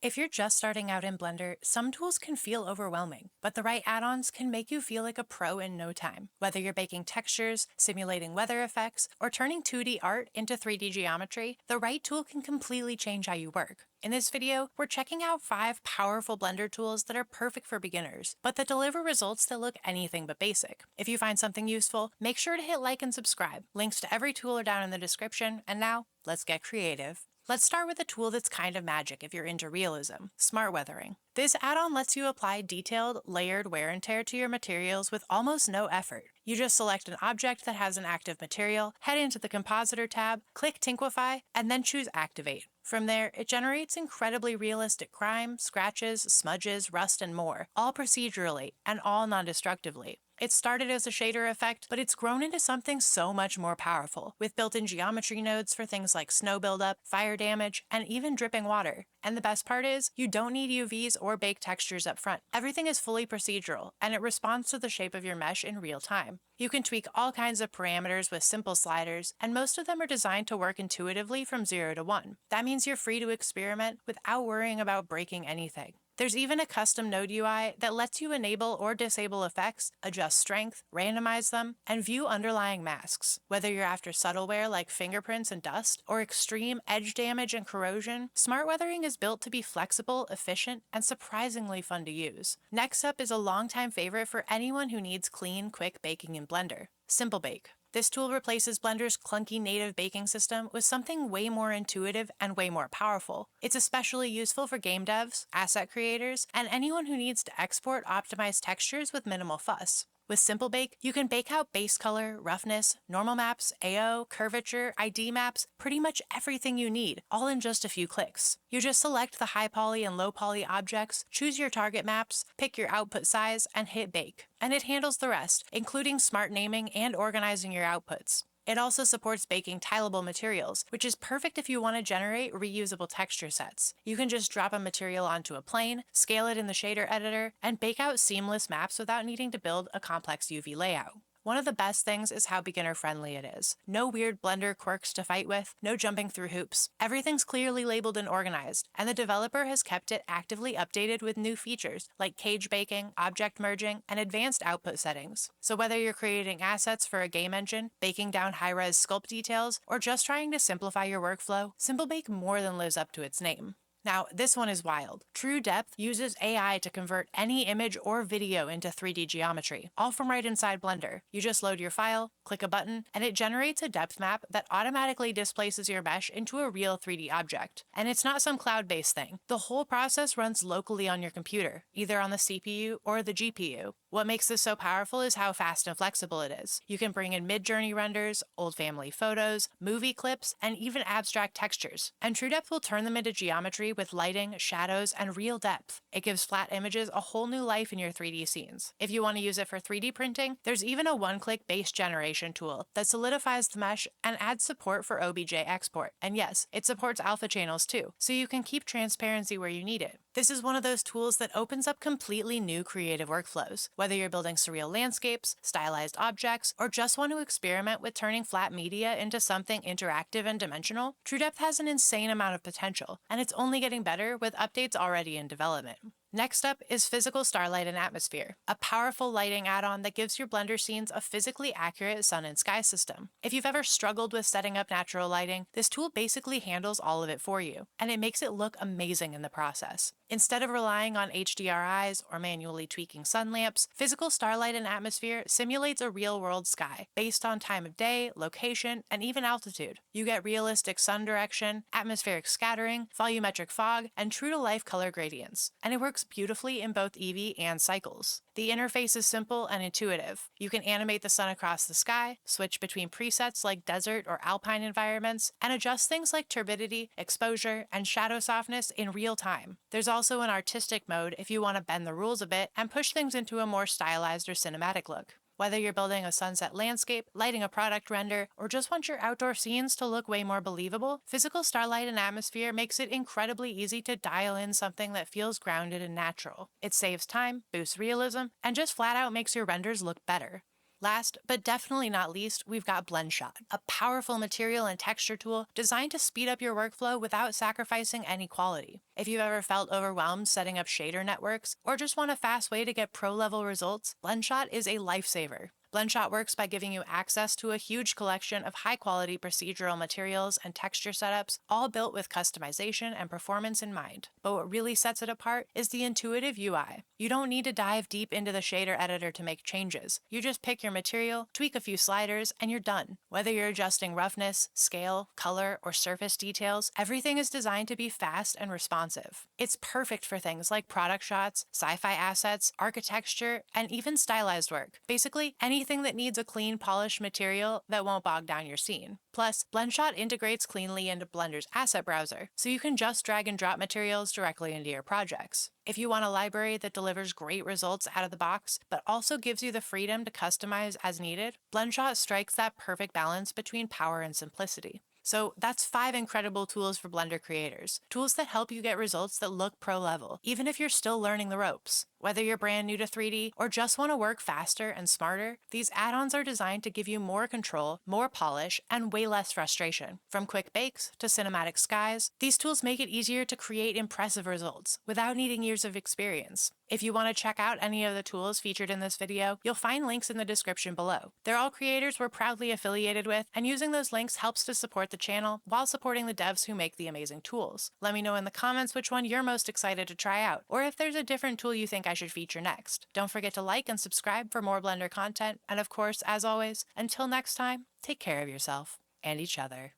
If you're just starting out in Blender, some tools can feel overwhelming, but the right add-ons can make you feel like a pro in no time. Whether you're baking textures, simulating weather effects, or turning 2D art into 3D geometry, the right tool can completely change how you work. In this video, we're checking out 5 powerful Blender tools that are perfect for beginners, but that deliver results that look anything but basic. If you find something useful, make sure to hit like and subscribe. Links to every tool are down in the description, and now, let's get creative. Let's start with a tool that's kind of magic if you're into realism, smart weathering. This add-on lets you apply detailed, layered wear and tear to your materials with almost no effort. You just select an object that has an active material, head into the Compositor tab, click Tinquify, and then choose Activate. From there, it generates incredibly realistic grime, scratches, smudges, rust, and more, all procedurally, and all non-destructively. It started as a shader effect, but it's grown into something so much more powerful, with built-in geometry nodes for things like snow buildup, fire damage, and even dripping water. And the best part is, you don't need UVs or baked textures up front. Everything is fully procedural, and it responds to the shape of your mesh in real time. You can tweak all kinds of parameters with simple sliders, and most of them are designed to work intuitively from 0 to 1. That means you're free to experiment without worrying about breaking anything. There's even a custom node UI that lets you enable or disable effects, adjust strength, randomize them, and view underlying masks. Whether you're after subtle wear like fingerprints and dust, or extreme edge damage and corrosion, smart weathering is built to be flexible, efficient, and surprisingly fun to use. Next up is a longtime favorite for anyone who needs clean, quick baking in Blender: SIMPLEBAKE. This tool replaces Blender's clunky native baking system with something way more intuitive and way more powerful. It's especially useful for game devs, asset creators, and anyone who needs to export optimized textures with minimal fuss. With SIMPLEBAKE, you can bake out base color, roughness, normal maps, AO, curvature, ID maps, pretty much everything you need, all in just a few clicks. You just select the high poly and low poly objects, choose your target maps, pick your output size, and hit bake. And it handles the rest, including smart naming and organizing your outputs. It also supports baking tileable materials, which is perfect if you want to generate reusable texture sets. You can just drop a material onto a plane, scale it in the shader editor, and bake out seamless maps without needing to build a complex UV layout. One of the best things is how beginner-friendly it is. No weird Blender quirks to fight with, no jumping through hoops. Everything's clearly labeled and organized, and the developer has kept it actively updated with new features like cage baking, object merging, and advanced output settings. So whether you're creating assets for a game engine, baking down high-res sculpt details, or just trying to simplify your workflow, SIMPLEBAKE more than lives up to its name. Now, this one is wild. True Depth uses AI to convert any image or video into 3D geometry, all from right inside Blender. You just load your file, click a button, and it generates a depth map that automatically displaces your mesh into a real 3D object. And it's not some cloud-based thing. The whole process runs locally on your computer, either on the CPU or the GPU. What makes this so powerful is how fast and flexible it is. You can bring in mid-journey renders, old family photos, movie clips, and even abstract textures. And TrueDepth will turn them into geometry with lighting, shadows, and real depth. It gives flat images a whole new life in your 3D scenes. If you want to use it for 3D printing, there's even a one-click base generation tool that solidifies the mesh and adds support for OBJ export. And yes, it supports alpha channels too, so you can keep transparency where you need it. This is one of those tools that opens up completely new creative workflows. Whether you're building surreal landscapes, stylized objects, or just want to experiment with turning flat media into something interactive and dimensional, TrueDepth has an insane amount of potential, and it's only getting better with updates already in development. Next up is Physical Starlight and Atmosphere, a powerful lighting add-on that gives your Blender scenes a physically accurate sun and sky system. If you've ever struggled with setting up natural lighting, this tool basically handles all of it for you, and it makes it look amazing in the process. Instead of relying on HDRIs or manually tweaking sun lamps, Physical Starlight and Atmosphere simulates a real-world sky based on time of day, location, and even altitude. You get realistic sun direction, atmospheric scattering, volumetric fog, and true-to-life color gradients, and it works beautifully in both Eevee and cycles. The interface is simple and intuitive. You can animate the sun across the sky, switch between presets like desert or alpine environments, and adjust things like turbidity, exposure, and shadow softness in real time. There's also an artistic mode if you want to bend the rules a bit and push things into a more stylized or cinematic look. Whether you're building a sunset landscape, lighting a product render, or just want your outdoor scenes to look way more believable, Physical Starlight and Atmosphere makes it incredibly easy to dial in something that feels grounded and natural. It saves time, boosts realism, and just flat out makes your renders look better. Last, but definitely not least, we've got BLENDSHOT, a powerful material and texture tool designed to speed up your workflow without sacrificing any quality. If you've ever felt overwhelmed setting up shader networks, or just want a fast way to get pro-level results, BLENDSHOT is a lifesaver. BLENDSHOT works by giving you access to a huge collection of high-quality procedural materials and texture setups, all built with customization and performance in mind. But what really sets it apart is the intuitive UI. You don't need to dive deep into the shader editor to make changes. You just pick your material, tweak a few sliders, and you're done. Whether you're adjusting roughness, scale, color, or surface details, everything is designed to be fast and responsive. It's perfect for things like product shots, sci-fi assets, architecture, and even stylized work. Basically, anything that needs a clean, polished material that won't bog down your scene. Plus, BLENDSHOT integrates cleanly into Blender's asset browser, so you can just drag and drop materials directly into your projects. If you want a library that delivers great results out of the box, but also gives you the freedom to customize as needed, BLENDSHOT strikes that perfect balance between power and simplicity. So that's 5 incredible tools for Blender creators. Tools that help you get results that look pro level, even if you're still learning the ropes. Whether you're brand new to 3D or just want to work faster and smarter, these add-ons are designed to give you more control, more polish, and way less frustration. From quick bakes to cinematic skies, these tools make it easier to create impressive results without needing years of experience. If you want to check out any of the tools featured in this video, you'll find links in the description below. They're all creators we're proudly affiliated with, and using those links helps to support the channel while supporting the devs who make the amazing tools. Let me know in the comments which one you're most excited to try out, or if there's a different tool you think I should feature next. Don't forget to like and subscribe for more Blender content, and of course, as always, until next time, take care of yourself and each other.